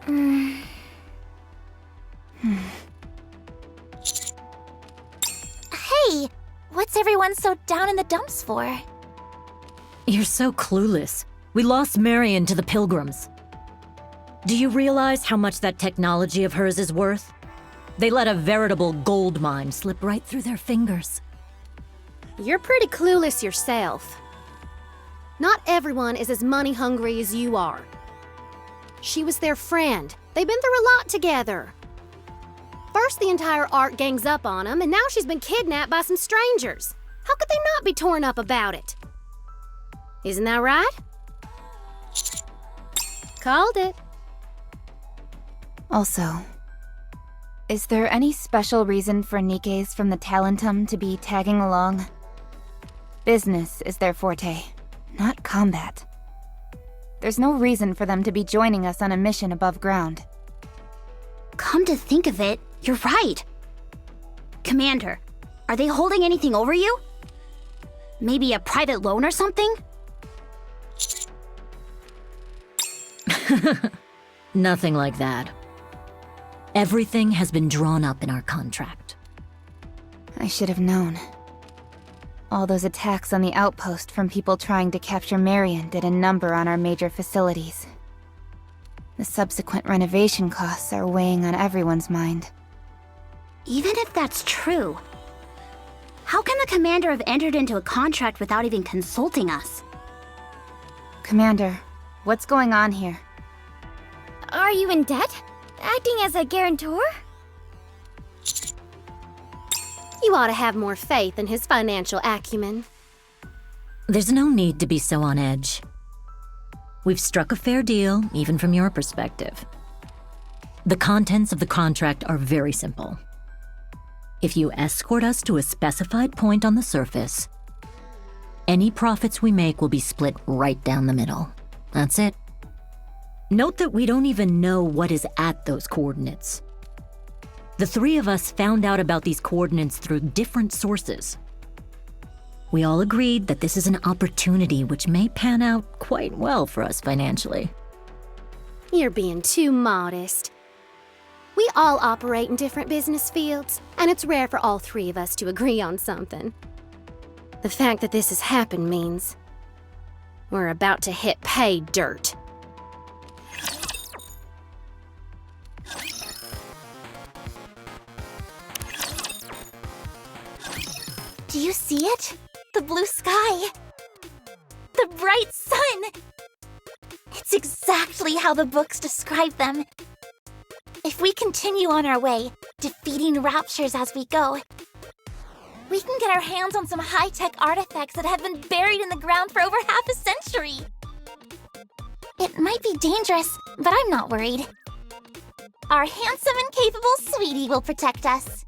Hey! What's everyone so down in the dumps for? You're so clueless. We lost Marian to the Pilgrims. Do you realize how much that technology of hers is worth? They let a veritable gold mine slip right through their fingers. You're pretty clueless yourself. Not everyone is as money-hungry as you are. She was their friend. They've been through a lot together. First, the entire Ark gangs up on them, and now she's been kidnapped by some strangers. How could they not be torn up about it? Isn't that right? Called it. Also, is there any special reason for Nikkes from the Talentum to be tagging along? Business is their forte, not combat. There's no reason for them to be joining us on a mission above ground. Come to think of it, you're right. Commander, are they holding anything over you? Maybe a private loan or something? Nothing like that. Everything has been drawn up in our contract. I should have known. All those attacks on the Outpost from people trying to capture Marian did a number on our major facilities. The subsequent renovation costs are weighing on everyone's mind. Even if that's true, how can the commander have entered into a contract without even consulting us? Commander, what's going on here? Are you in debt? Acting as a guarantor? You ought to have more faith in his financial acumen. There's no need to be so on edge. We've struck a fair deal, even from your perspective. The contents of the contract are very simple. If you escort us to a specified point on the surface, any profits we make will be split right down the middle. That's it. Note that we don't even know what is at those coordinates. The three of us found out about these coordinates through different sources. We all agreed that this is an opportunity which may pan out quite well for us financially. You're being too modest. We all operate in different business fields, and it's rare for all three of us to agree on something. The fact that this has happened means we're about to hit pay dirt. Do you see it? The blue sky. The bright sun. It's exactly how the books describe them. If we continue on our way, defeating raptures as we go, we can get our hands on some high-tech artifacts that have been buried in the ground for over half a century. It might be dangerous, but I'm not worried. Our handsome and capable sweetie will protect us.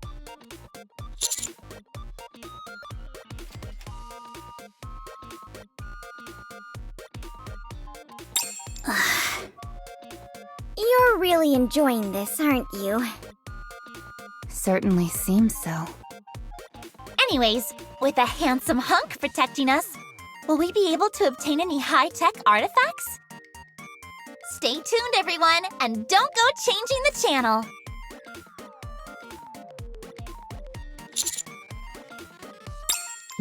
You're really enjoying this, aren't you? Certainly seems so. Anyways, with a handsome hunk protecting us, will we be able to obtain any high-tech artifacts? Stay tuned, everyone, and don't go changing the channel.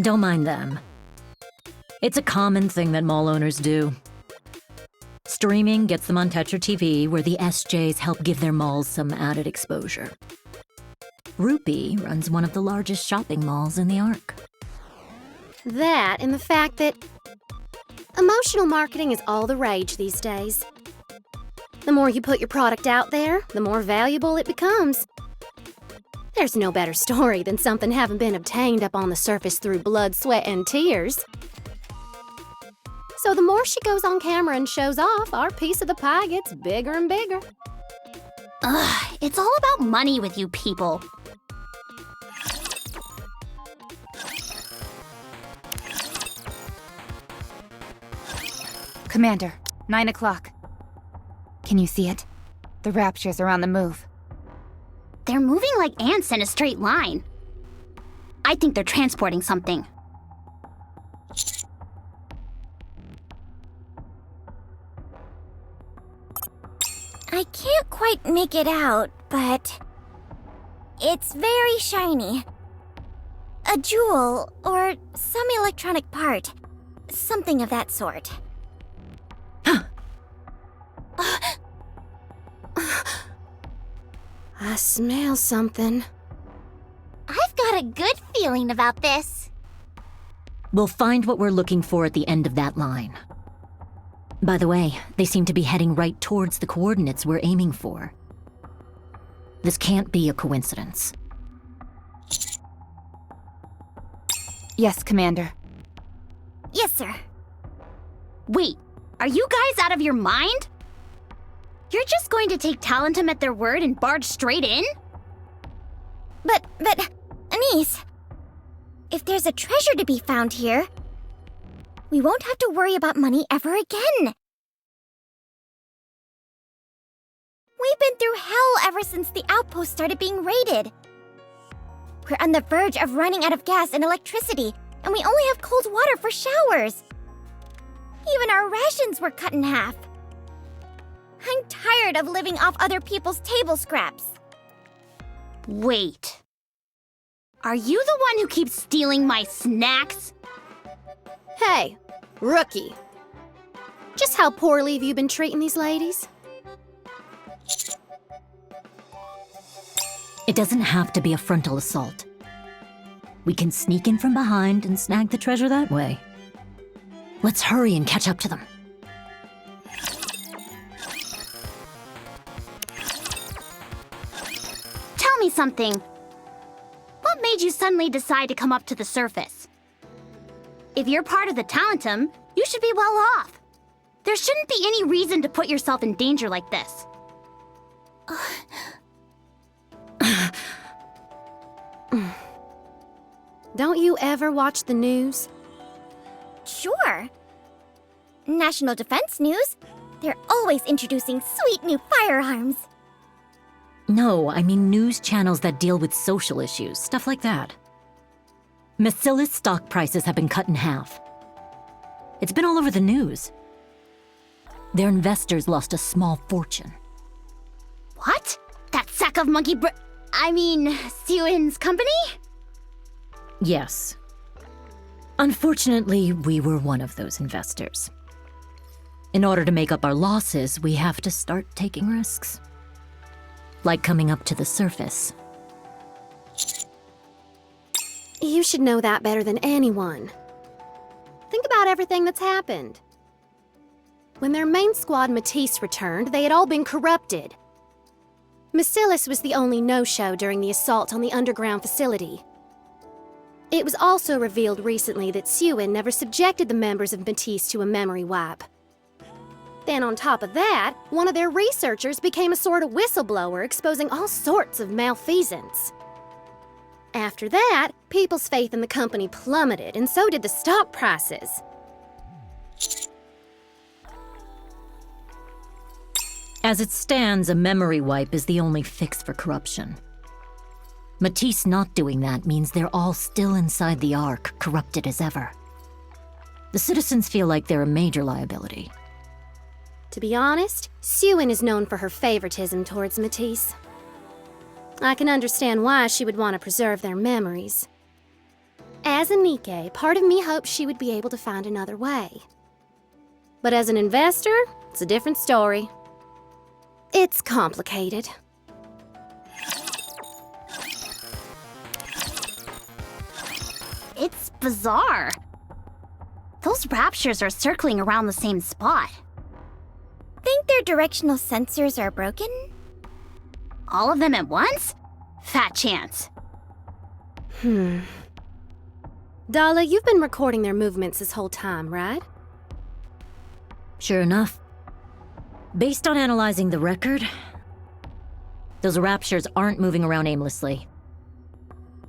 Don't mind them. It's a common thing that mall owners do. Streaming gets them on Tetra TV, where the SJs help give their malls some added exposure. Rupee runs one of the largest shopping malls in the Ark. That and the fact that emotional marketing is all the rage these days. The more you put your product out there, the more valuable it becomes. There's no better story than something having been obtained up on the surface through blood, sweat, and tears. So the more she goes on camera and shows off, our piece of the pie gets bigger and bigger. Ugh, it's all about money with you people. Commander, 9 o'clock. Can you see it? The raptures are on the move. They're moving like ants in a straight line. I think they're transporting something. I can't quite make it out, but it's very shiny. A jewel or some electronic part. Something of that sort. I smell something. I've got a good feeling about this. We'll find what we're looking for at the end of that line. By the way, they seem to be heading right towards the coordinates we're aiming for. This can't be a coincidence. Yes, Commander. Yes, sir. Wait, are you guys out of your mind? You're just going to take Talentum at their word and barge straight in? But, Anise, if there's a treasure to be found here, we won't have to worry about money ever again. We've been through hell ever since the Outpost started being raided. We're on the verge of running out of gas and electricity, and we only have cold water for showers. Even our rations were cut in half. I'm tired of living off other people's table scraps. Wait. Are you the one who keeps stealing my snacks? Hey, rookie. Just how poorly have you been treating these ladies? It doesn't have to be a frontal assault. We can sneak in from behind and snag the treasure that way. Let's hurry and catch up to them. Tell me something. What made you suddenly decide to come up to the surface? If you're part of the Talentum, you should be well off. There shouldn't be any reason to put yourself in danger like this. Don't you ever watch the news? Sure. National Defense News. They're always introducing sweet new firearms. No, I mean news channels that deal with social issues, stuff like that. Macilla's stock prices have been cut in half. It's been all over the news. Their investors lost a small fortune. What? That sack of Sewin's company? Yes. Unfortunately, we were one of those investors. In order to make up our losses, we have to start taking risks. Like coming up to the surface. You should know that better than anyone. Think about everything that's happened. When their main squad Matisse returned, they had all been corrupted. Macilla's was the only no-show during the assault on the underground facility. It was also revealed recently that Sewin never subjected the members of Matisse to a memory wipe. Then on top of that, one of their researchers became a sort of whistleblower exposing all sorts of malfeasance. After that, people's faith in the company plummeted, and so did the stock prices. As it stands, a memory wipe is the only fix for corruption. Matisse not doing that means they're all still inside the Ark, corrupted as ever. The citizens feel like they're a major liability. To be honest, Sewin is known for her favoritism towards Matisse. I can understand why she would want to preserve their memories. As a Nikke, part of me hopes she would be able to find another way. But as an investor, it's a different story. It's complicated. It's bizarre. Those raptures are circling around the same spot. Think their directional sensors are broken? All of them at once? Fat chance. Dala, you've been recording their movements this whole time, right? Sure enough. Based on analyzing the record, those raptures aren't moving around aimlessly.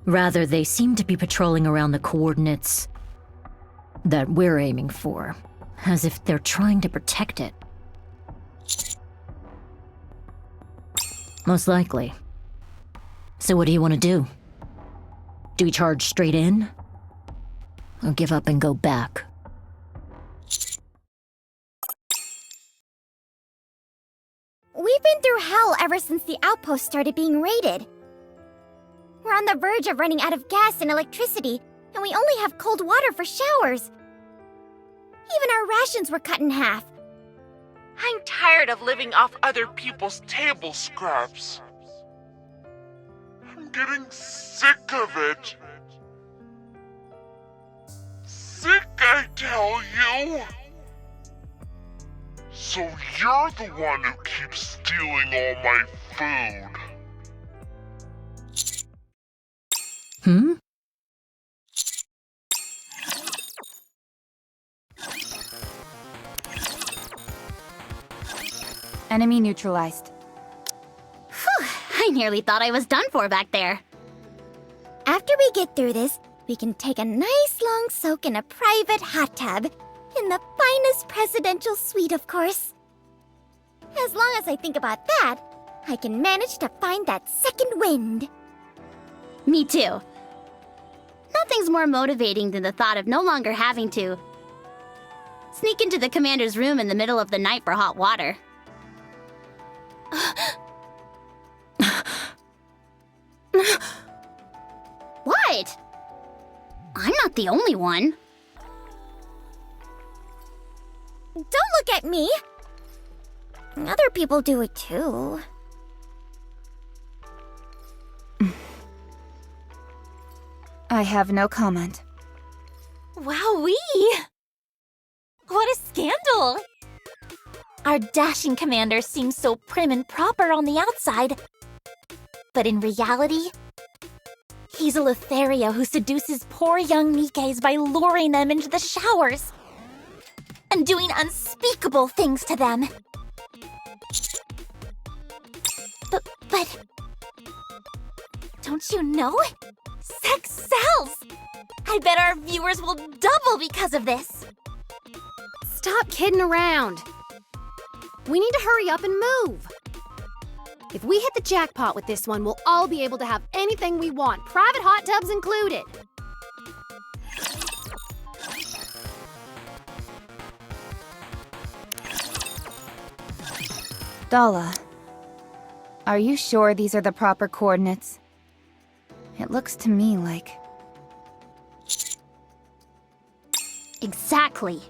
Rather, they seem to be patrolling around the coordinates that we're aiming for, as if they're trying to protect it. Most likely. So what do you want to do? Do we charge straight in? Or give up and go back? We've We've been through hell ever since the Outpost started being raided. We're on the verge of running out of gas and electricity, and we only have cold water for showers. Even our rations were cut in half. I'm tired of living off other people's table scraps. I'm getting sick of it. Sick, I tell you. So you're the one who keeps stealing all my food. Hmm? Enemy neutralized. Phew, I nearly thought I was done for back there. After we get through this, we can take a nice long soak in a private hot tub. In the finest presidential suite, of course. As long as I think about that, I can manage to find that second wind. Me too. Nothing's more motivating than the thought of no longer having to sneak into the commander's room in the middle of the night for hot water. What? I'm not the only one. Don't look at me! Other people do it too. I have no comment. Wowee! What a scandal! Our dashing commander seems so prim and proper on the outside. But in reality, he's a Lothario who seduces poor young Nikkes by luring them into the showers and doing unspeakable things to them. But don't you know? Sex sells! I bet our viewers will double because of this. Stop kidding around. We need to hurry up and move. If we hit the jackpot with this one, we'll all be able to have anything we want, private hot tubs included. Dala, are you sure these are the proper coordinates? It looks to me like... Exactly.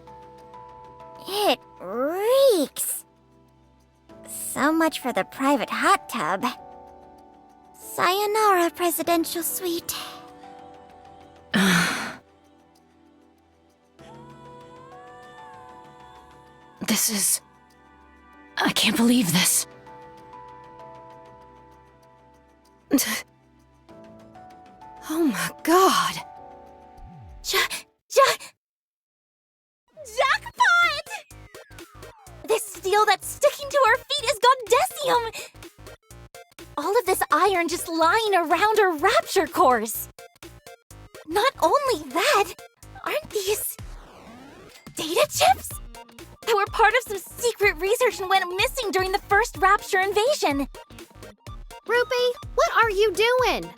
It reeks. So much for the private hot tub. Sayonara, presidential suite. This is... I can't believe this. Oh my god. Jackpot! This steel that's sticking to our feet is Gondesium! All of this iron just lying around our rapture cores. Not only that, aren't these data chips? That were part of some secret research and went missing during the first rapture invasion. Rupee, what are you doing?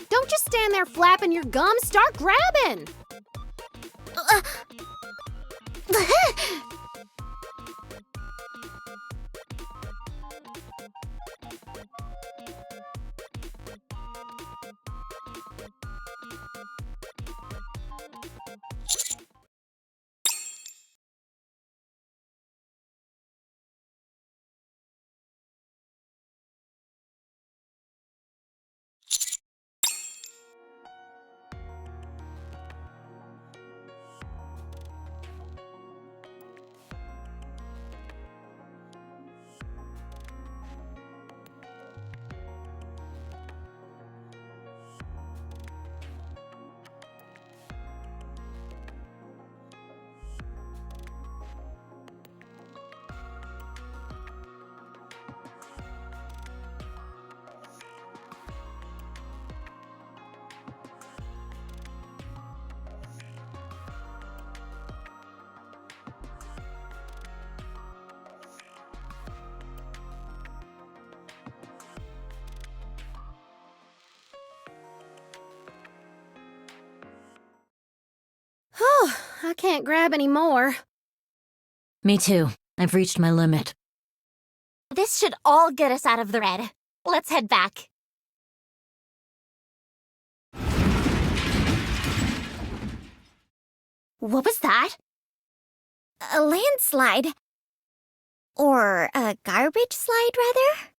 Don't just stand there flapping your gums, start grabbing! I can't grab any more. Me too. I've reached my limit. This should all get us out of the red. Let's head back. What was that? A landslide. Or a garbage slide, rather?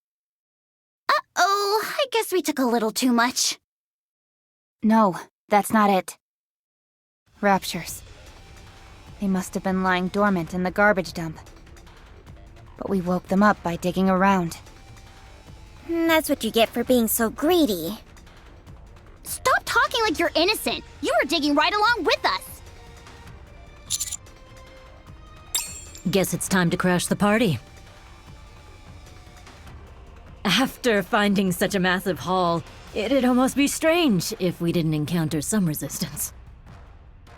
Uh-oh, I guess we took a little too much. No, that's not it. Raptures. They must have been lying dormant in the garbage dump. But we woke them up by digging around. That's what you get for being so greedy. Stop talking like you're innocent. You were digging right along with us. Guess it's time to crash the party. After finding such a massive haul, it'd almost be strange if we didn't encounter some resistance.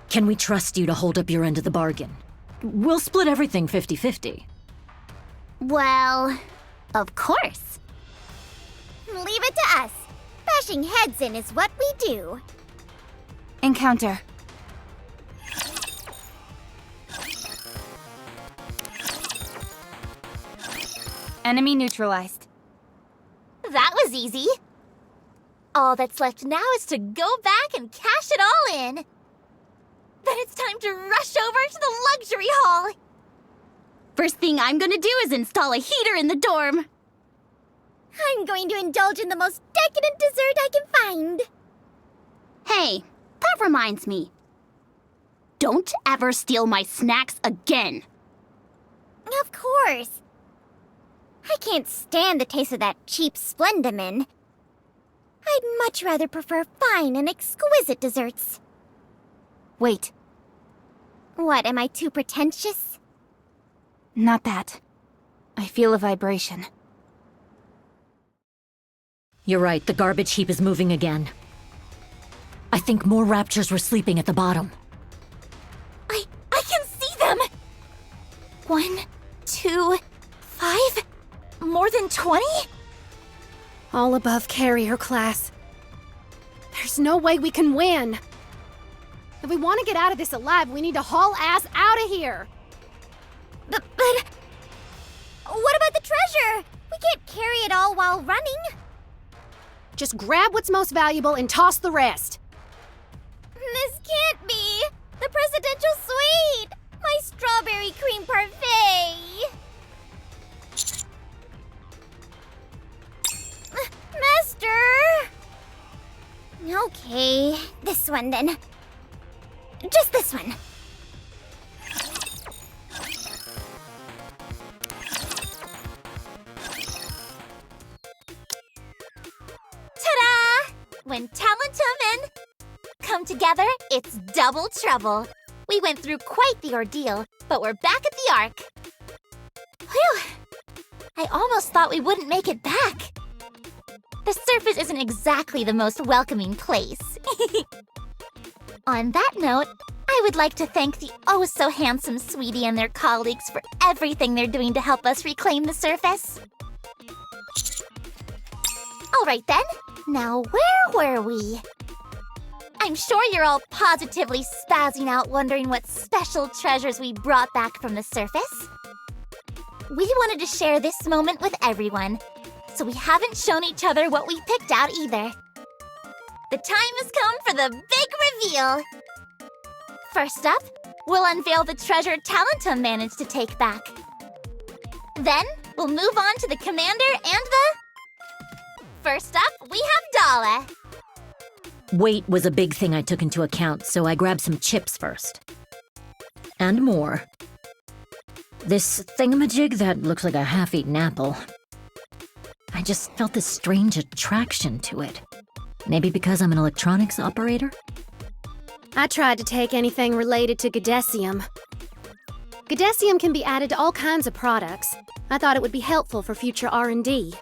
Can we trust you to hold up your end of the bargain? We'll split everything 50-50. Well, of course. Leave it to us. Bashing heads in is what we do. Encounter. Enemy neutralized. That was easy. All that's left now is to go back and cash it all in. Then it's time to rush over to the luxury hall. First thing I'm gonna do is install a heater in the dorm. I'm going to indulge in the most decadent dessert I can find. Hey, that reminds me. Don't ever steal my snacks again. Of course. I can't stand the taste of that cheap Splendamin. I'd much rather prefer fine and exquisite desserts. Wait, What, am I too pretentious? not that. I feel a vibration. You're right, the garbage heap is moving again. I think more raptures were sleeping at the bottom. I can see them! 1, 2, 5? More than 20? All above carrier class. There's no way we can win. If we want to get out of this alive, we need to haul ass out of here. But what about the treasure? We can't carry it all while running. Just grab what's most valuable and toss the rest. This can't be! The presidential suite! My strawberry cream parfait! Master! Okay, this one then. Just this one. Ta-da! When Talentum and come together, it's double trouble. We went through quite the ordeal, but we're back at the Ark. Whew! I almost thought we wouldn't make it back. The surface isn't exactly the most welcoming place. On that note, I would like to thank the oh-so-handsome Sweetie and their colleagues for everything they're doing to help us reclaim the surface. All right then, now where were we? I'm sure you're all positively spazzing out wondering what special treasures we brought back from the surface. We wanted to share this moment with everyone, so we haven't shown each other what we picked out either. The time has come for the big reveal! First up, we'll unveil the treasure Talentum managed to take back. Then, we'll move on to the commander and the... First up, we have Dala. Weight was a big thing I took into account, so I grabbed some chips first. And more. This thingamajig that looks like a half-eaten apple. I just felt this strange attraction to it. Maybe because I'm an electronics operator? I tried to take anything related to Gadesium. Gadesium can be added to all kinds of products. I thought it would be helpful for future R&D.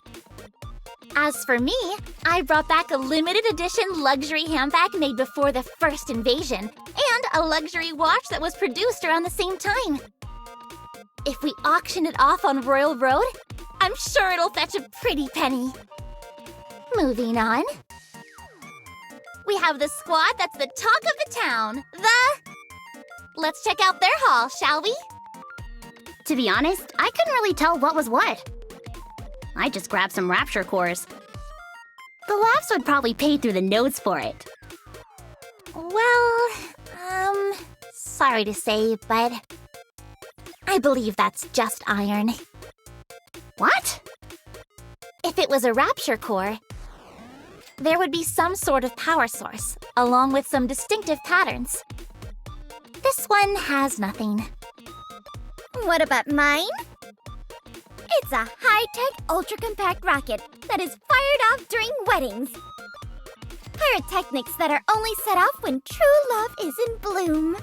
As for me, I brought back a limited edition luxury handbag made before the first invasion, and a luxury watch that was produced around the same time. If we auction it off on Royal Road, I'm sure it'll fetch a pretty penny. Moving on. We have the squad that's the talk of the town, Let's check out their haul, shall we? To be honest, I couldn't really tell what was what. I just grabbed some rapture cores. The labs would probably pay through the nose for it. Well, sorry to say, but I believe that's just iron. What? If it was a rapture core, there would be some sort of power source, along with some distinctive patterns. This one has nothing. What about mine? It's a high-tech, ultra-compact rocket that is fired off during weddings. Pyrotechnics that are only set off when true love is in bloom.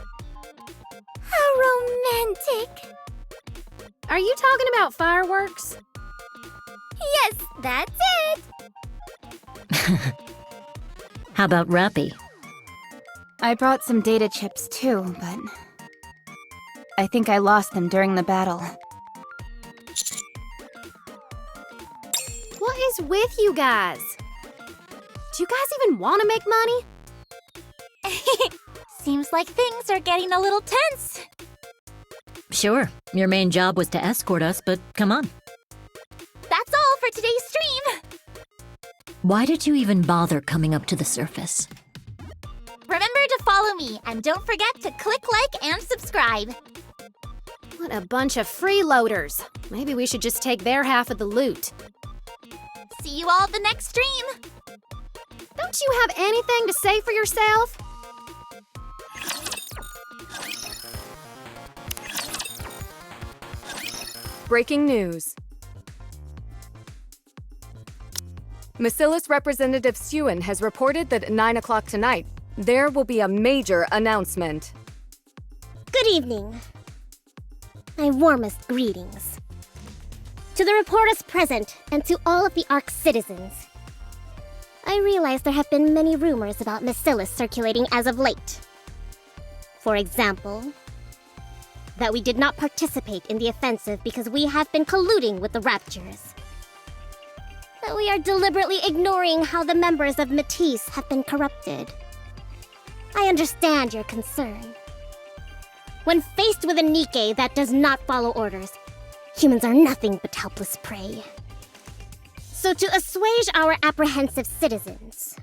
How romantic! Are you talking about fireworks? Yes, that's it! How about Rappy? I brought some data chips too, but I think I lost them during the battle. What is with you guys? Do you guys even want to make money? Seems like things are getting a little tense. Sure, your main job was to escort us, but come on. That's all for today's stream. Why did you even bother coming up to the surface? Remember to follow me, and don't forget to click like and subscribe. What a bunch of freeloaders. Maybe we should just take their half of the loot. See you all the next stream. Don't you have anything to say for yourself? Breaking news. Macillus Representative Sewen has reported that at 9 o'clock tonight, there will be a major announcement. Good evening. My warmest greetings. To the reporters present and to all of the Ark citizens. I realize there have been many rumors about Macillus circulating as of late. For example, that we did not participate in the offensive because we have been colluding with the Raptures. That we are deliberately ignoring how the members of Matisse have been corrupted. I understand your concern. When faced with a Nikke that does not follow orders, humans are nothing but helpless prey. So to assuage our apprehensive citizens,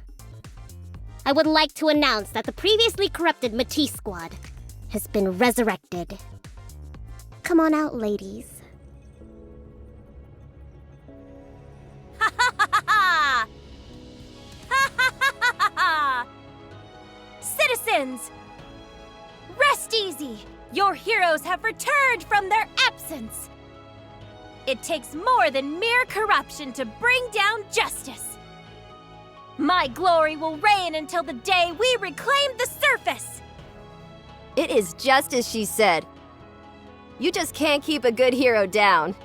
I would like to announce that the previously corrupted Matisse squad has been resurrected. Come on out, ladies. Citizens! Rest easy! Your heroes have returned from their absence! It takes more than mere corruption to bring down justice! My glory will reign until the day we reclaim the surface! It is just as she said. You just can't keep a good hero down.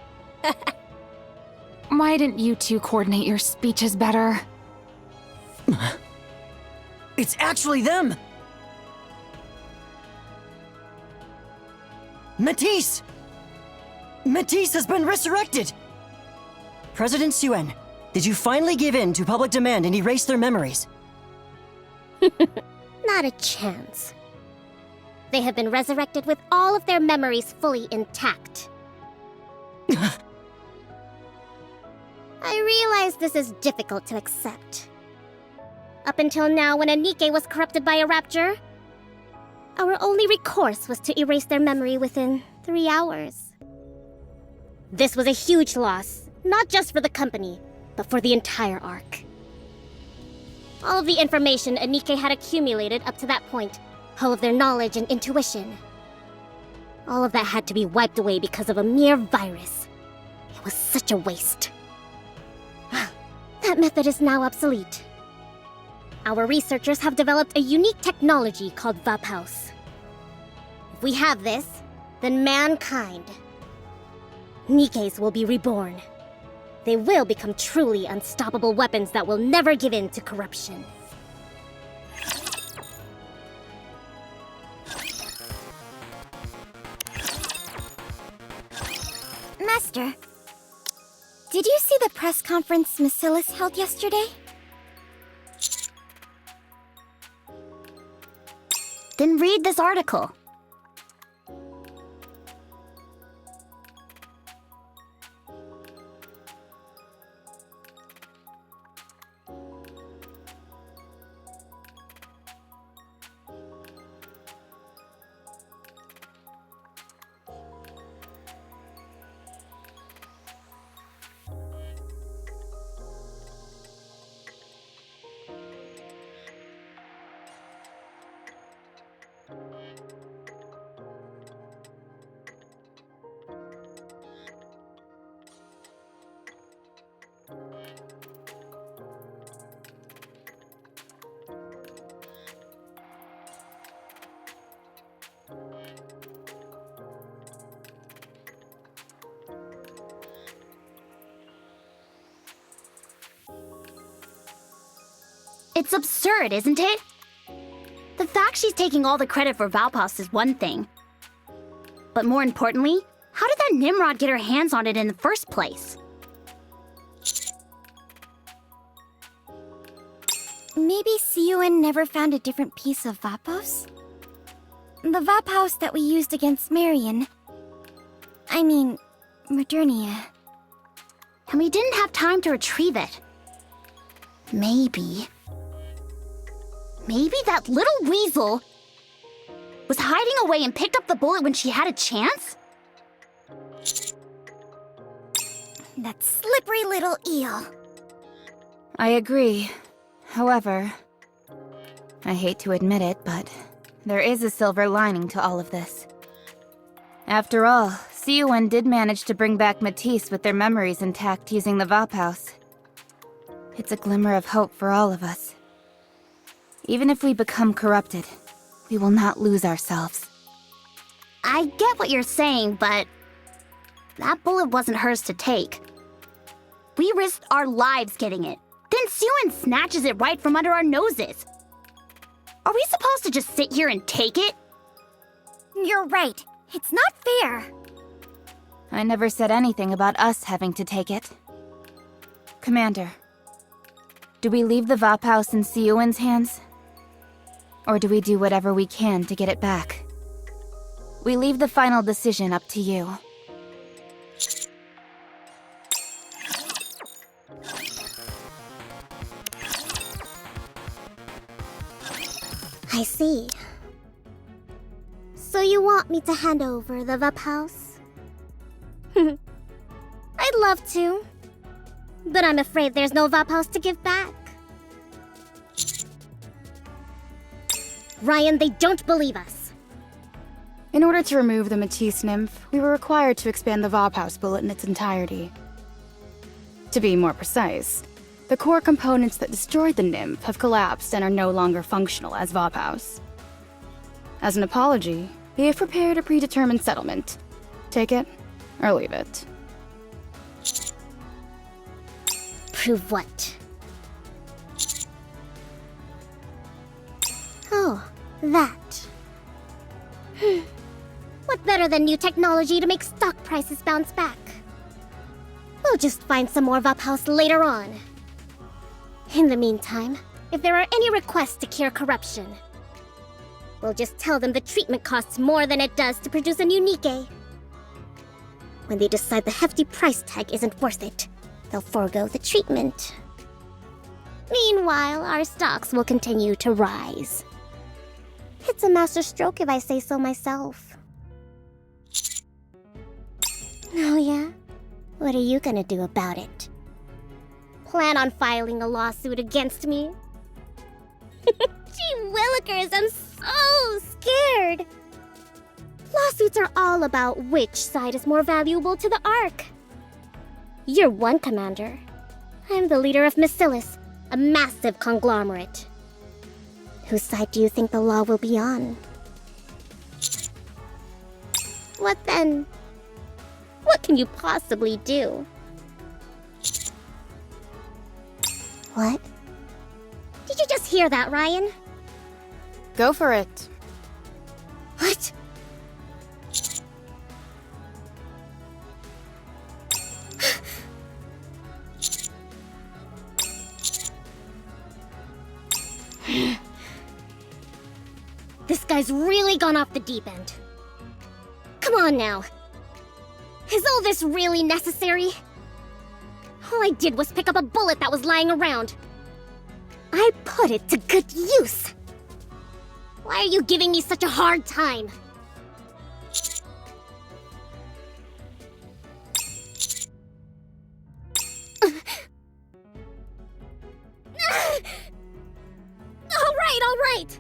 Why didn't you two coordinate your speeches better? It's actually them! Matisse! Matisse has been resurrected! President Sewen, did you finally give in to public demand and erase their memories? Not a chance. They have been resurrected with all of their memories fully intact. I realize this is difficult to accept. Up until now, when a Nikke was corrupted by a Rapture, our only recourse was to erase their memory within 3 hours. This was a huge loss, not just for the company, but for the entire Ark. All of the information a Nikke had accumulated up to that point, all of their knowledge and intuition, all of that had to be wiped away because of a mere virus. It was such a waste. That method is now obsolete. Our researchers have developed a unique technology called Outpost. If we have this, then mankind, Nikkes, will be reborn. They will become truly unstoppable weapons that will never give in to corruption. Master, did you see the press conference Macillus held yesterday? Then read this article. It's absurd, isn't it? The fact she's taking all the credit for Outpost is one thing. But more importantly, how did that Nimrod get her hands on it in the first place? Maybe Siyuan never found a different piece of Outpost? The Outpost that we used against Marian. I mean, Modernia. And we didn't have time to retrieve it. Maybe that little weasel was hiding away and picked up the bullet when she had a chance? That slippery little eel. I agree. However, I hate to admit it, but there is a silver lining to all of this. After all, Siyuan did manage to bring back Matisse with their memories intact using the Outpost. It's a glimmer of hope for all of us. Even if we become corrupted, we will not lose ourselves. I get what you're saying, but that bullet wasn't hers to take. We risked our lives getting it. Then Siyuan snatches it right from under our noses. Are we supposed to just sit here and take it? You're right. It's not fair. I never said anything about us having to take it. Commander, do we leave the Outpost in Siyuan's hands? Or do we do whatever we can to get it back? We leave the final decision up to you. I see. So you want me to hand over the Outpost? I'd love to. But I'm afraid there's no Outpost to give back. Ryan, they don't believe us. In order to remove the Matisse nymph, we were required to expand the Outpost bullet in its entirety. To be more precise, the core components that destroyed the nymph have collapsed and are no longer functional as Outpost. As an apology, we have prepared a predetermined settlement. Take it, or leave it. Prove what? Oh, that. What better than new technology to make stock prices bounce back? We'll just find some more Outpost later on. In the meantime, if there are any requests to cure corruption, we'll just tell them the treatment costs more than it does to produce a new Nikke. When they decide the hefty price tag isn't worth it, they'll forego the treatment. Meanwhile, our stocks will continue to rise. It's a masterstroke if I say so myself. Oh yeah? What are you gonna do about it? Plan on filing a lawsuit against me? Gee willikers, I'm so scared! Lawsuits are all about which side is more valuable to the Ark. You're one commander. I'm the leader of Macillus, a massive conglomerate. Whose side do you think the law will be on? What then? What can you possibly do? What? Did you just hear that, Ryan? Go for it. What? This guy's really gone off the deep end. Come on now. Is all this really necessary? All I did was pick up a bullet that was lying around. I put it to good use. Why are you giving me such a hard time? All right.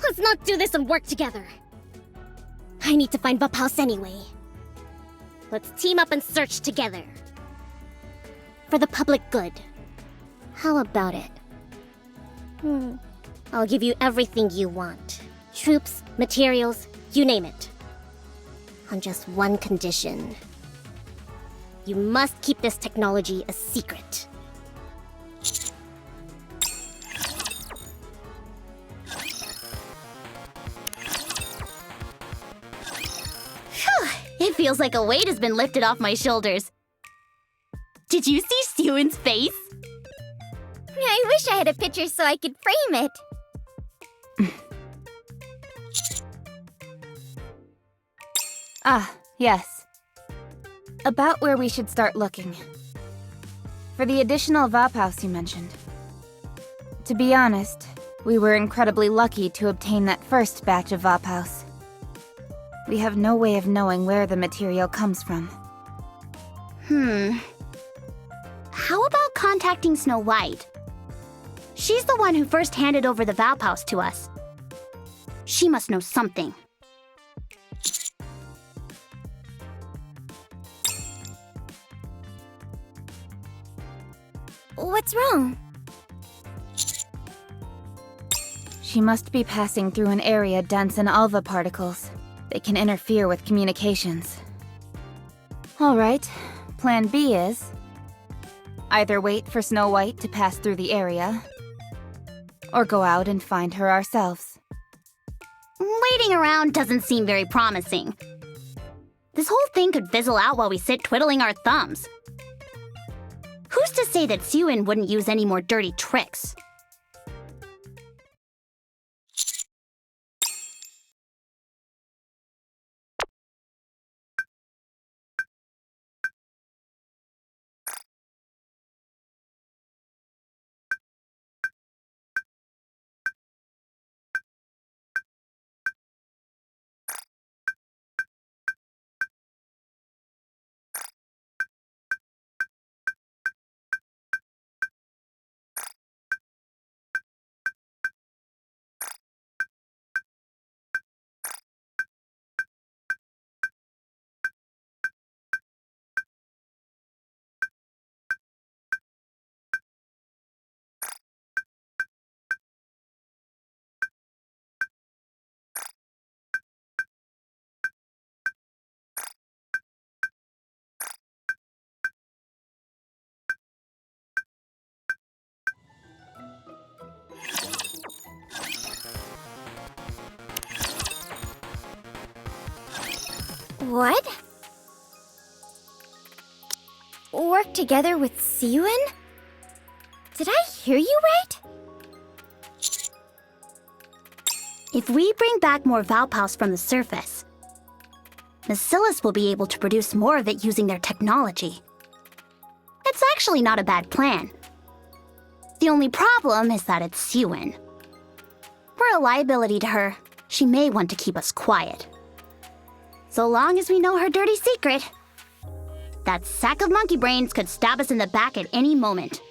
Let's not do this and work together. I need to find Outpost anyway. Let's team up and search together. For the public good. How about it? I'll give you everything you want. Troops, materials, you name it. On just one condition. You must keep this technology a secret. It feels like a weight has been lifted off my shoulders. Did you see Sewin's face? I wish I had a picture so I could frame it. Ah, yes. About where we should start looking. For the additional Outpost you mentioned. To be honest, we were incredibly lucky to obtain that first batch of Outposts. We have no way of knowing where the material comes from. How about contacting Snow White? She's the one who first handed over the Outpost to us. She must know something. What's wrong? She must be passing through an area dense in alva particles. They can interfere with communications. Alright, plan B is... either wait for Snow White to pass through the area, or go out and find her ourselves. Waiting around doesn't seem very promising. This whole thing could fizzle out while we sit twiddling our thumbs. Who's to say that Sewin wouldn't use any more dirty tricks? What? Work together with Sewin? Did I hear you right? If we bring back more Outposts from the surface, Bacillus will be able to produce more of it using their technology. It's actually not a bad plan. The only problem is that it's Sewin. We're a liability to her. She may want to keep us quiet. So long as we know her dirty secret, that sack of monkey brains could stab us in the back at any moment.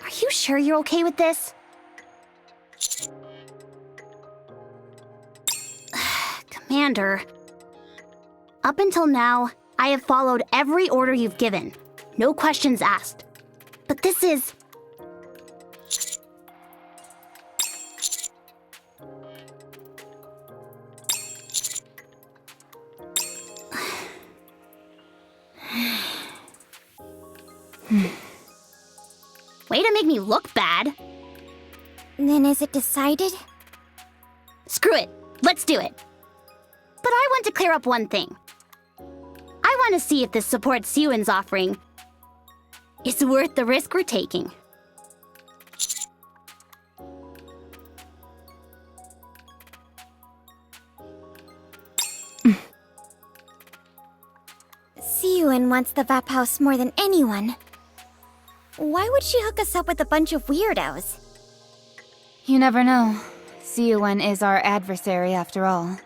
Are you sure you're okay with this? Commander, up until now, I have followed every order you've given. No questions asked. But this is... Way to make me look bad. Then is it decided? Screw it. Let's do it. But I want to clear up one thing. I want to see if this support Sewin's offering is worth the risk we're taking. Sewin wants the Outpost more than anyone. Why would she hook us up with a bunch of weirdos? You never know. Sewin is our adversary after all.